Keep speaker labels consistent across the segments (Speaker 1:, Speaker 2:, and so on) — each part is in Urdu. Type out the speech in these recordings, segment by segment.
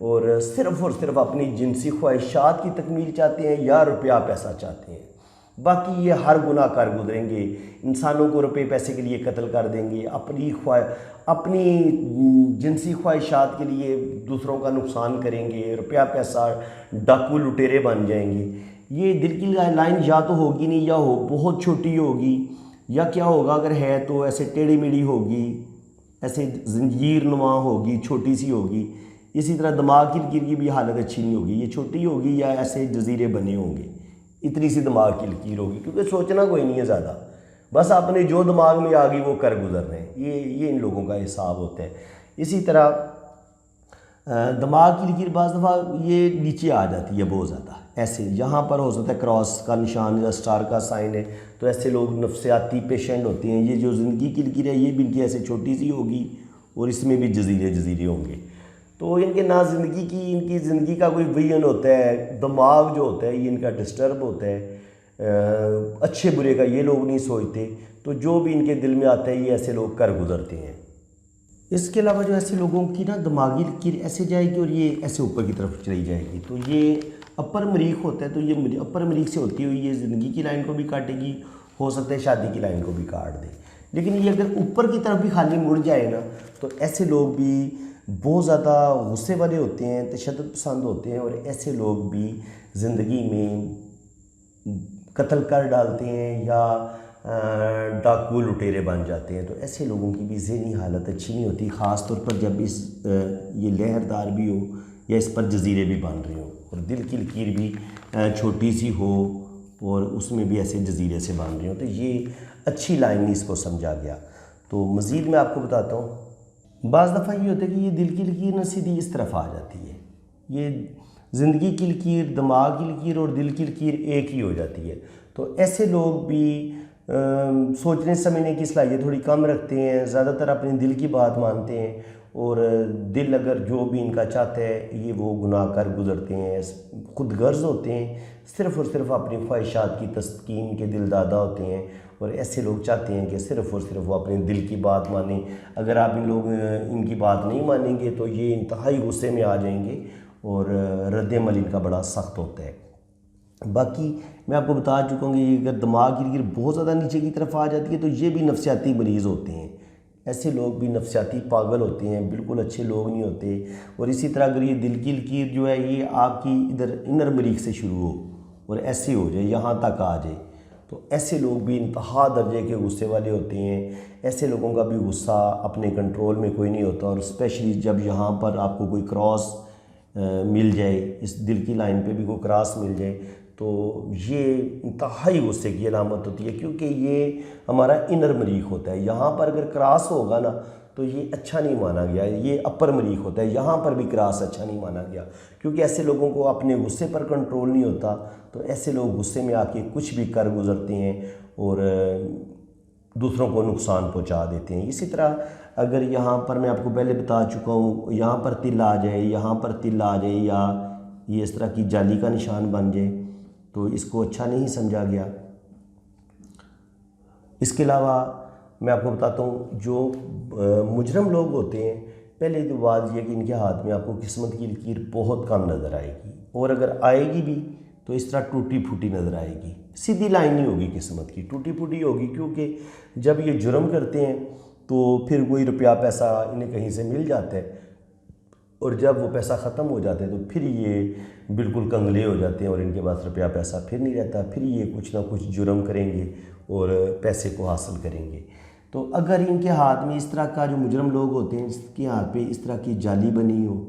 Speaker 1: اور صرف اپنی جنسی خواہشات کی تکمیل چاہتے ہیں یا روپیہ پیسہ چاہتے ہیں۔ باقی یہ ہر گناہ کر گزریں گے، انسانوں کو روپے پیسے کے لیے قتل کر دیں گے، اپنی جنسی خواہشات کے لیے دوسروں کا نقصان کریں گے، روپیہ پیسہ ڈاکو لٹیرے بن جائیں گے۔ یہ دل کی لائن یا تو ہوگی نہیں، یا بہت چھوٹی ہوگی، یا کیا ہوگا اگر ہے تو ایسے ٹیڑھی میڑھی ہوگی، ایسے زنجیر نما ہوگی، چھوٹی سی ہوگی۔ اسی طرح دماغ کی لکیر کی بھی حالت اچھی نہیں ہوگی، یہ چھوٹی ہوگی یا ایسے جزیرے بنے ہوں گے، اتنی سی دماغ کی لکیر ہوگی، کیونکہ سوچنا کوئی نہیں ہے زیادہ، بس اپنے جو دماغ میں آ گئی وہ کر گزر رہے ہیں۔ یہ ان لوگوں کا حساب ہوتا ہے۔ اسی طرح دماغ کی لکیر بعض دفعہ یہ نیچے آ جاتی ہے بہت زیادہ، ایسے یہاں پر ہو سکتا ہے کراس کا نشان یا سٹار کا سائن ہے، تو ایسے لوگ نفسیاتی پیشنٹ ہوتے ہیں۔ یہ جو زندگی کی لکیر ہے یہ بھی ان کی ایسے چھوٹی سی ہوگی اور اس میں بھی جزیرے ہوں گے۔ تو ان کے نہ زندگی کی زندگی کا کوئی ویژن ہوتا ہے، دماغ جو ہوتا ہے یہ ان کا ڈسٹرب ہوتا ہے، اچھے برے کا یہ لوگ نہیں سوچتے، تو جو بھی ان کے دل میں آتا ہے یہ ایسے لوگ کر گزرتے ہیں۔ اس کے علاوہ جو ایسے لوگوں کی نا دماغی لکیر ایسے جائے گی اور یہ ایسے اوپر کی طرف چلی جائے گی، تو یہ اپر مریخ ہوتا ہے، تو یہ اپر مریخ سے ہوتی ہوئی یہ زندگی کی لائن کو بھی کاٹے گی، ہو سکتا ہے شادی کی لائن کو بھی کاٹ دے۔ لیکن یہ اگر اوپر کی طرف بھی خالی مڑ جائے نا تو ایسے لوگ بھی بہت زیادہ غصے والے ہوتے ہیں، تشدد پسند ہوتے ہیں، اور ایسے لوگ بھی زندگی میں قتل کر ڈالتے ہیں یا ڈاکو لٹیرے بن جاتے ہیں۔ تو ایسے لوگوں کی بھی ذہنی حالت اچھی نہیں ہوتی، خاص طور پر جب یہ لہردار بھی ہو یا اس پر جزیرے بھی بن رہے ہوں، اور دل کی لکیر بھی چھوٹی سی ہو اور اس میں بھی ایسے جزیرے سے بن رہے ہوں، تو یہ اچھی لائن نہیں اس کو سمجھا گیا۔ تو مزید میں آپ کو بتاتا ہوں، بعض دفعہ یہ ہوتا ہے کہ یہ دل کی لکیر نہ سیدھی اس طرف آ جاتی ہے، یہ زندگی کی لکیر، دماغ کی لکیر اور دل کی لکیر ایک ہی ہو جاتی ہے۔ تو ایسے لوگ بھی سوچنے سمجھنے کی صلاحیت تھوڑی کم رکھتے ہیں، زیادہ تر اپنے دل کی بات مانتے ہیں، اور دل اگر جو بھی ان کا چاہتا ہے یہ وہ گناہ کر گزرتے ہیں، خود غرض ہوتے ہیں، صرف اور صرف اپنی خواہشات کی تسکین کے دل دادا ہوتے ہیں، اور ایسے لوگ چاہتے ہیں کہ صرف اور صرف وہ اپنے دل کی بات مانیں۔ اگر آپ ان کی بات نہیں مانیں گے تو یہ انتہائی غصے میں آ جائیں گے، اور رد عمل ان کا بڑا سخت ہوتا ہے۔ باقی میں آپ کو بتا چکا ہوں کہ اگر دماغ کی لکیر بہت زیادہ نیچے کی طرف آ جاتی ہے تو یہ بھی نفسیاتی مریض ہوتے ہیں، ایسے لوگ بھی نفسیاتی پاگل ہوتے ہیں، بالکل اچھے لوگ نہیں ہوتے۔ اور اسی طرح اگر یہ دل کی لکیر جو ہے یہ آپ کی ادھر انر مریخ سے شروع ہو اور ایسے ہو جائے، یہاں تک آ جائے، تو ایسے لوگ بھی انتہا درجے کے غصے والے ہوتے ہیں۔ ایسے لوگوں کا بھی غصہ اپنے کنٹرول میں کوئی نہیں ہوتا، اور اسپیشلی جب یہاں پر آپ کو کوئی کراس مل جائے، اس دل کی لائن پہ بھی کوئی کراس مل جائے، تو یہ انتہائی غصے کی علامت ہوتی ہے، کیونکہ یہ ہمارا انر مریخ ہوتا ہے۔ یہاں پر اگر کراس ہوگا نا تو یہ اچھا نہیں مانا گیا، یہ اپر مریخ ہوتا ہے، یہاں پر بھی کراس اچھا نہیں مانا گیا، کیونکہ ایسے لوگوں کو اپنے غصے پر کنٹرول نہیں ہوتا، تو ایسے لوگ غصے میں آ کے کچھ بھی کر گزرتے ہیں اور دوسروں کو نقصان پہنچا دیتے ہیں۔ اسی طرح اگر یہاں پر میں آپ کو پہلے بتا چکا ہوں، یہاں پر تل آ جائے، یہاں پر تل آ جائے، یا یہ اس طرح کی جالی کا نشان بن جائے، تو اس کو اچھا نہیں سمجھا گیا۔ اس کے علاوہ میں آپ کو بتاتا ہوں، جو مجرم لوگ ہوتے ہیں، پہلے تو بات یہ کہ ان کے ہاتھ میں آپ کو قسمت کی لکیر بہت کم نظر آئے گی، اور اگر آئے گی بھی تو اس طرح ٹوٹی پھوٹی نظر آئے گی، سیدھی لائن نہیں ہوگی قسمت کی، ٹوٹی پھوٹی ہوگی، کیونکہ جب یہ جرم کرتے ہیں تو پھر کوئی روپیہ پیسہ انہیں کہیں سے مل جاتا ہے، اور جب وہ پیسہ ختم ہو جاتا ہے تو پھر یہ بالکل کنگلے ہو جاتے ہیں، اور ان کے پاس روپیہ پیسہ پھر نہیں رہتا، پھر یہ کچھ نہ کچھ جرم کریں گے اور پیسے کو حاصل کریں گے۔ تو اگر ان کے ہاتھ میں اس طرح کا، جو مجرم لوگ ہوتے ہیں اس کے ہاتھ پہ اس طرح کی جالی بنی ہو،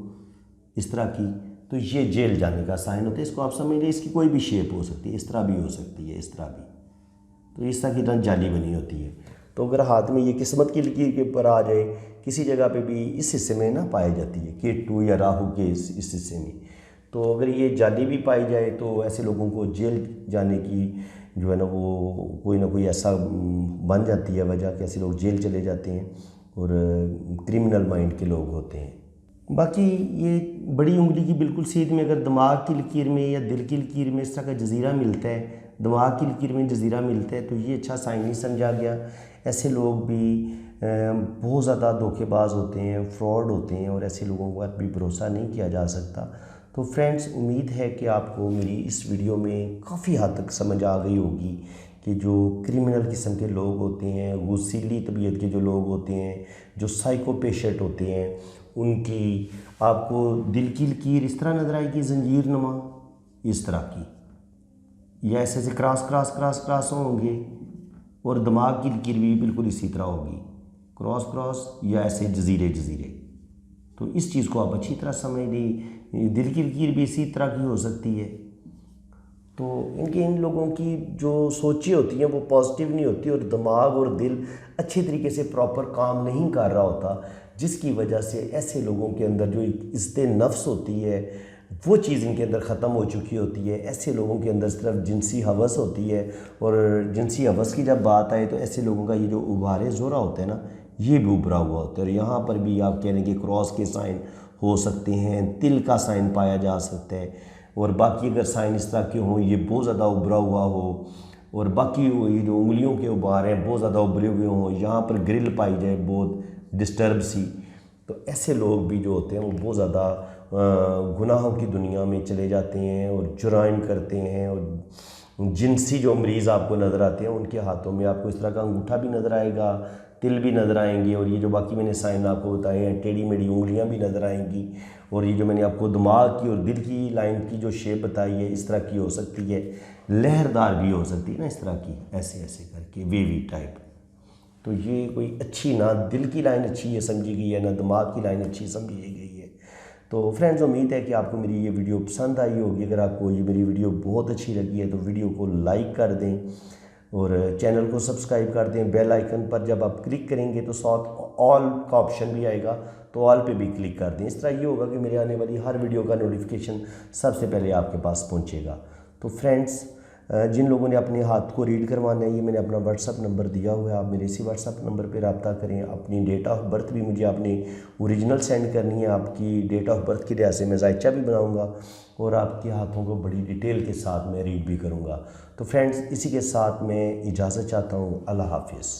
Speaker 1: اس طرح کی، تو یہ جیل جانے کا سائن ہوتا ہے۔ اس کو آپ سمجھ لیں، اس کی کوئی بھی شیپ ہو سکتی ہے، اس طرح بھی ہو سکتی ہے، اس طرح بھی، تو اس طرح کی جالی بنی ہوتی ہے۔ تو اگر ہاتھ میں یہ قسمت کی لکیر کے اوپر آ جائے، کسی جگہ پہ بھی اس حصے میں نہ پائی جاتی ہے، کیتو یا راہو کے اس حصے میں، تو اگر یہ جالی بھی پائی جائے تو ایسے لوگوں کو جیل جانے کی جو ہے نا وہ کوئی نہ کوئی ایسا بن جاتی ہے وجہ کہ ایسے لوگ جیل چلے جاتے ہیں اور کرمنل مائنڈ کے لوگ ہوتے ہیں۔ باقی یہ بڑی انگلی کی بالکل سیدھ میں اگر دماغ کی لکیر میں یا دل کی لکیر میں اس طرح کا جزیرہ ملتا ہے، دماغ کی لکیر میں جزیرہ ملتا ہے، تو یہ اچھا سائن نہیں سمجھا گیا۔ ایسے لوگ بھی بہت زیادہ دھوکے باز ہوتے ہیں، فراڈ ہوتے ہیں، اور ایسے لوگوں پر بھی بھروسہ نہیں کیا جا سکتا۔ تو فرینڈز، امید ہے کہ آپ کو میری اس ویڈیو میں کافی حد تک سمجھ آ گئی ہوگی کہ جو کرمنل قسم کے لوگ ہوتے ہیں، غصیلی طبیعت کے جو لوگ ہوتے ہیں، جو سائیکو پیشنٹ ہوتے ہیں، ان کی آپ کو دل کی لکیر اس طرح نظر آئے گی، زنجیر نما اس طرح کی، یا ایسے سے کراس ہوں گے، اور دماغ کی لکیر بھی بالکل اسی طرح ہوگی، کراس یا ایسے جزیرے۔ تو اس چیز کو آپ اچھی طرح سمجھ لیں، دل کی لکیر بھی اسی طرح کی ہو سکتی ہے۔ تو ان لوگوں کی جو سوچیں ہوتی ہیں وہ پازیٹیو نہیں ہوتی، اور دماغ اور دل اچھی طریقے سے پراپر کام نہیں کر رہا ہوتا، جس کی وجہ سے ایسے لوگوں کے اندر جو عزت نفس ہوتی ہے وہ چیز ان کے اندر ختم ہو چکی ہوتی ہے۔ ایسے لوگوں کے اندر صرف جنسی ہوس ہوتی ہے، اور جنسی ہوس کی جب بات آئے تو ایسے لوگوں کا یہ جو ابھارے زورا ہوتا ہے نا، یہ بھی ابھرا ہوا ہوتا ہے، اور یہاں پر بھی آپ کہہ رہے ہیں کہ کراس کے سائن ہو سکتے ہیں، تل کا سائن پایا جا سکتا ہے، اور باقی اگر سائن اس طرح کے ہوں، یہ بہت زیادہ ابھرا ہوا ہو، اور باقی یہ جو انگلیوں کے ابھار ہیں بہت زیادہ ابھرے ہوئے ہوں، یہاں پر گرل پائی جائے بہت ڈسٹرب سی، تو ایسے لوگ بھی جو ہوتے ہیں وہ بہت زیادہ گناہوں کی دنیا میں چلے جاتے ہیں اور جرائم کرتے ہیں، اور جنسی جو مریض آپ کو نظر آتے ہیں ان کے ہاتھوں میں آپ کو اس طرح کا انگوٹھا بھی نظر آئے گا، تل بھی نظر آئیں گے، اور یہ جو باقی میں نے سائن آپ کو بتائے ہیں، ٹیڑھی میڑھی انگلیاں بھی نظر آئیں گی، اور یہ جو میں نے آپ کو دماغ کی اور دل کی لائن کی جو شیپ بتائی ہے اس طرح کی ہو سکتی ہے، لہردار بھی ہو سکتی ہے نا، اس طرح کی ایسے کر کے ویوی ٹائپ۔ تو یہ کوئی اچھی نہ دل کی لائن اچھی ہے سمجھی گئی ہے، نہ دماغ کی لائن اچھی سمجھی گئی ہے۔ تو فرینڈز، امید ہے کہ آپ کو میری یہ ویڈیو پسند آئی ہوگی۔ اگر آپ کو یہ میری ویڈیو بہت اچھی لگی ہے تو ویڈیو کو لائک کر دیں، اور چینل کو سبسکرائب کر دیں۔ بیل آئیکن پر جب آپ کلک کریں گے تو ساتھ آل کا آپشن بھی آئے گا، تو آل پہ بھی کلک کر دیں۔ اس طرح یہ ہوگا کہ میرے آنے والی ہر ویڈیو کا نوٹیفیکیشن سب سے پہلے آپ کے پاس پہنچے گا۔ تو فرینڈز، جن لوگوں نے اپنے ہاتھ کو ریڈ کروانا ہے، یہ میں نے اپنا واٹس ایپ نمبر دیا ہوا ہے، آپ میرے اسی واٹس ایپ نمبر پہ رابطہ کریں۔ اپنی ڈیٹ آف برتھ بھی مجھے آپ نے اوریجنل سینڈ کرنی ہے، آپ کی ڈیٹ آف برتھ کی لحاظ سے میں ذائچہ بھی بناؤں گا، اور آپ کے ہاتھوں کو بڑی ڈیٹیل کے ساتھ میں ریڈ بھی کروں گا۔ تو فرینڈز، اسی کے ساتھ میں اجازت چاہتا ہوں۔ اللہ حافظ۔